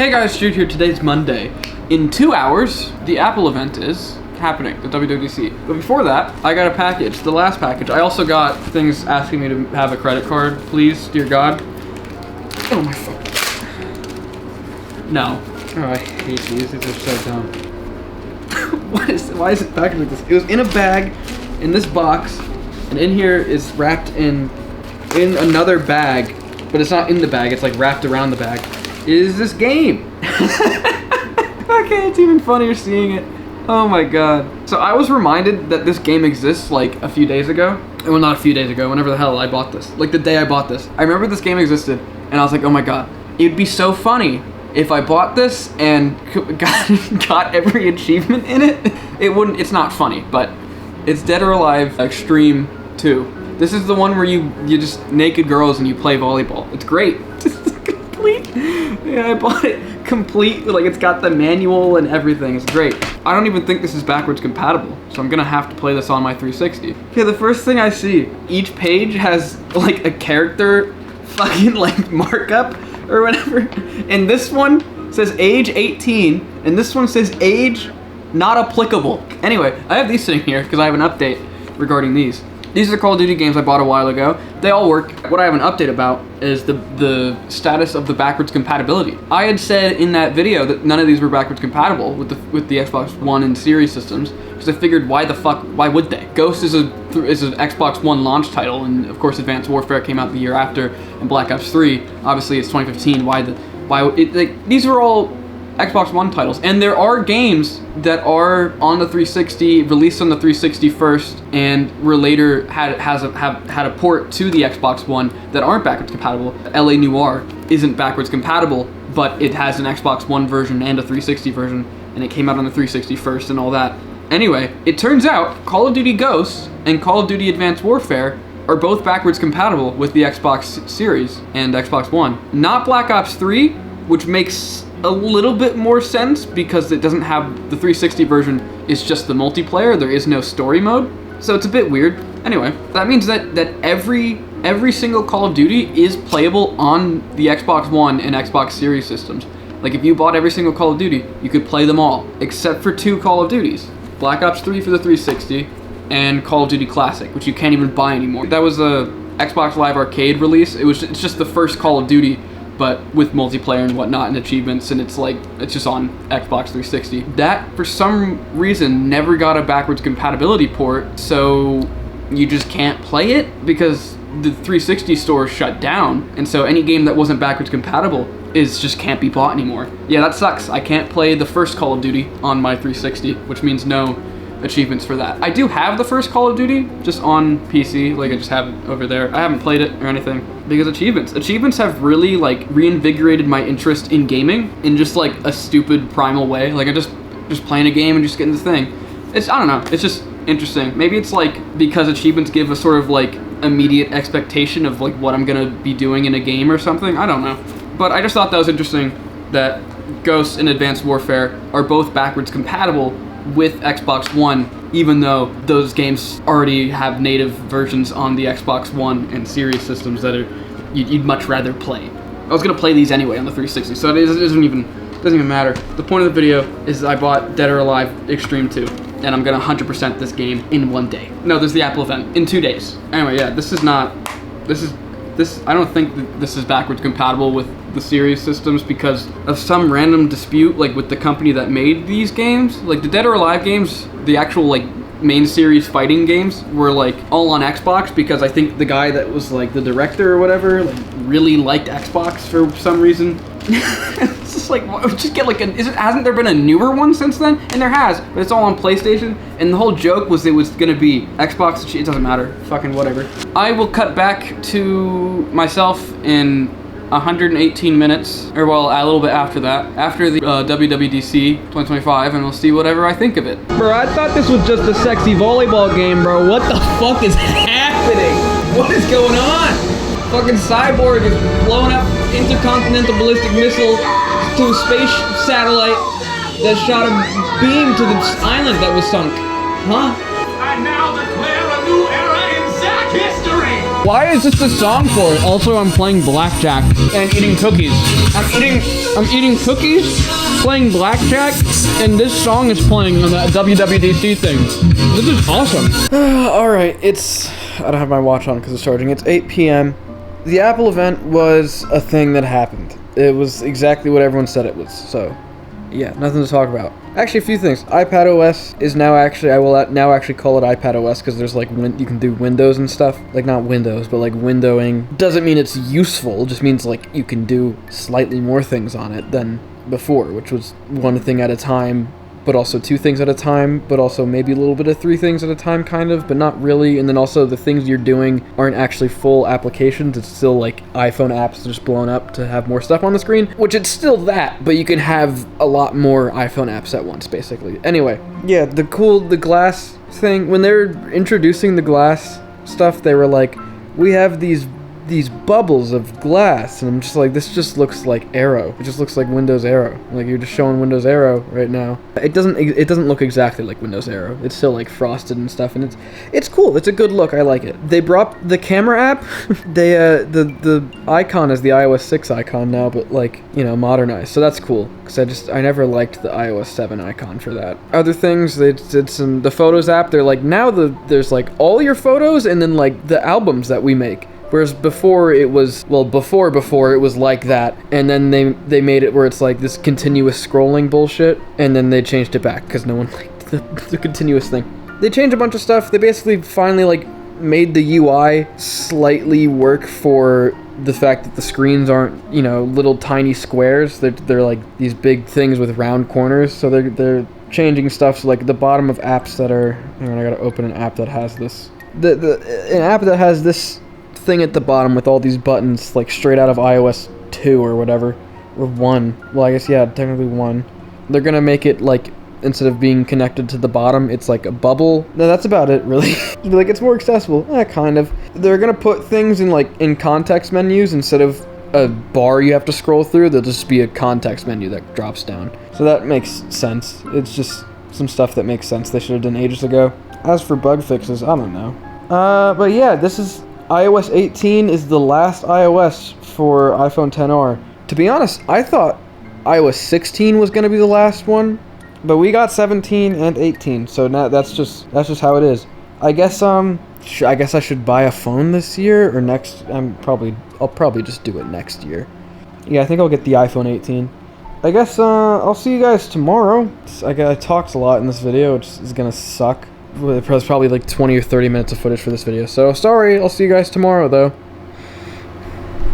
Hey guys, Jude here. Today's Monday. In 2 hours, the Apple event is happening, the Wwdc. But before that, I got a package, the last package. I also got things asking me to have a credit card, please, dear God. Oh my fuck. No. Oh, I hate these. These are so dumb. Why is it packaged like this? It was in a bag, in this box, and in here is wrapped in another bag, but it's not in the bag, it's like wrapped around the bag. Is this game? Okay, it's even funnier seeing it. Oh my god. So I was reminded that this game exists like a few days ago. Well, not a few days ago, whenever the hell I bought this. Like the day I bought this. I remember this game existed, and I was like, oh my god. It'd be so funny if I bought this and got every achievement in it. It's not funny, but it's Dead or Alive Extreme 2. This is the one where you just naked girls and you play volleyball. It's great. Yeah, I bought it complete, like it's got the manual and everything. It's great. I don't even think this is backwards compatible, so I'm gonna have to play this on my 360. Okay, the first thing I see, each page has like a character fucking like markup or whatever. And this one says age 18, and this one says age not applicable. Anyway, I have these sitting here because I have an update regarding these. These are Call of Duty games I bought a while ago. They all work. What I have an update about is the status of the backwards compatibility. I had said in that video that none of these were backwards compatible with the Xbox One and Series systems, because I figured why would they? Ghost is an Xbox One launch title, and of course Advanced Warfare came out the year after, and Black Ops 3, obviously it's 2015. These are all Xbox One titles, and there are games that are on the 360, released on the 360 first, and were later had a port to the Xbox One that aren't backwards compatible. LA Noire isn't backwards compatible, but it has an Xbox One version and a 360 version, and it came out on the 360 first and all that. Anyway, it turns out Call of Duty Ghosts and Call of Duty Advanced Warfare are both backwards compatible with the Xbox Series and Xbox One. Not Black Ops 3, which makes a little bit more sense because it doesn't have the 360 version. It's just the multiplayer. There is no story mode, so it's a bit weird. Anyway, that means that every single Call of Duty is playable on the Xbox One and Xbox Series systems. Like if you bought every single Call of Duty, you could play them all except for 2 Call of Duties: Black Ops 3 for the 360 and Call of Duty Classic, which you can't even buy anymore. That was a Xbox Live Arcade release. It's just the first Call of Duty, but with multiplayer and whatnot and achievements, and it's just on Xbox 360. That, for some reason, never got a backwards compatibility port, so you just can't play it because the 360 store shut down, and so any game that wasn't backwards compatible just can't be bought anymore. Yeah, that sucks. I can't play the first Call of Duty on my 360, which means no achievements for that. I do have the first Call of Duty just on PC, like I just have it over there. I haven't played it or anything because achievements have really like reinvigorated my interest in gaming in just like a stupid primal way. Like I just playing a game and just getting this thing. I don't know, it's just interesting. Maybe it's like because achievements give a sort of like immediate expectation of like what I'm gonna be doing in a game or something. I don't know, but I just thought that was interesting that Ghosts and Advanced Warfare are both backwards compatible with Xbox One, even though those games already have native versions on the Xbox One and Series systems that you'd much rather play. I was gonna play these anyway on the 360, so it doesn't even matter. The point of the video is I bought Dead or Alive Extreme 2, and I'm gonna 100% this game in 1 day. No, there's the Apple event in 2 days. Anyway, yeah, I don't think that this is backwards compatible with the Series systems because of some random dispute like with the company that made these games. Like the Dead or Alive games, the actual like main series fighting games were like all on Xbox because I think the guy that was like the director or whatever like really liked Xbox for some reason. It's just like, just get like hasn't there been a newer one since then? And there has, but it's all on PlayStation, and the whole joke was it was gonna be Xbox. It doesn't matter, fucking whatever. I will cut back to myself in 118 minutes, or well, a little bit after that, after the WWDC 2025, and we'll see whatever I think of it. Bro, I thought this was just a sexy volleyball game, bro. What the fuck is happening? What is going on? Fucking Cyborg is blowing up intercontinental ballistic missile to a space satellite that shot a beam to the island that was sunk. Huh? I now declare a new era in Zack history! Why is this the song for it? Also, I'm playing blackjack and eating cookies. I'm eating cookies, playing blackjack, and this song is playing on that WWDC thing. This is awesome. Alright, I don't have my watch on because it's charging. It's 8 p.m. The Apple event was a thing that happened. It was exactly what everyone said it was, so yeah, nothing to talk about. Actually, a few things. iPadOS is now actually, I will now actually call it iPadOS because there's like, you can do Windows and stuff. Like, not Windows, but like windowing. Doesn't mean it's useful, just means like you can do slightly more things on it than before, which was one thing at a time, but also two things at a time, but also maybe a little bit of three things at a time, kind of, but not really. And then also the things you're doing aren't actually full applications. It's still like iPhone apps just blown up to have more stuff on the screen, which it's still that, but you can have a lot more iPhone apps at once, basically. Anyway, yeah, the glass thing, when they're introducing the glass stuff, they were like, we have these bubbles of glass, and I'm just like, this just looks like Aero. It just looks like Windows Aero. Like, you're just showing Windows Aero right now. It doesn't look exactly like Windows Aero. It's still like frosted and stuff, and it's cool. It's a good look. I like it. They brought the camera app. They the icon is the iOS 6 icon now, but like, you know, modernized. So that's cool, because I never liked the iOS 7 icon for that. Other things, they did the Photos app. They're like, now there's like all your photos and then like the albums that we make. Whereas before it was, well, before it was like that, and then they made it where it's like this continuous scrolling bullshit, and then they changed it back because no one liked the continuous thing. They changed a bunch of stuff. They basically finally like made the UI slightly work for the fact that the screens aren't, you know, little tiny squares. They're like these big things with round corners. So they're changing stuff. So like the bottom of apps that are, hang on, I gotta open an app that has this. An app that has this thing at the bottom with all these buttons, like straight out of iOS 2 or whatever, or 1. Well, I guess, yeah, technically 1. They're gonna make it like, instead of being connected to the bottom, it's like a bubble. No, that's about it, really. Like, it's more accessible. Kind of. They're gonna put things in context menus instead of a bar you have to scroll through. There'll just be a context menu that drops down. So that makes sense. It's just some stuff that makes sense they should have done ages ago. As for bug fixes, I don't know. But yeah, this is iOS 18 is the last iOS for iPhone XR. To be honest, I thought iOS 16 was going to be the last one, but we got 17 and 18, so now that's just how it is. I guess I should buy a phone this year or next. I'll probably just do it next year. Yeah, I think I'll get the iPhone 18. I guess I'll see you guys tomorrow. I talked a lot in this video, which is gonna suck. There's probably like 20 or 30 minutes of footage for this video, so sorry. I'll see you guys tomorrow though.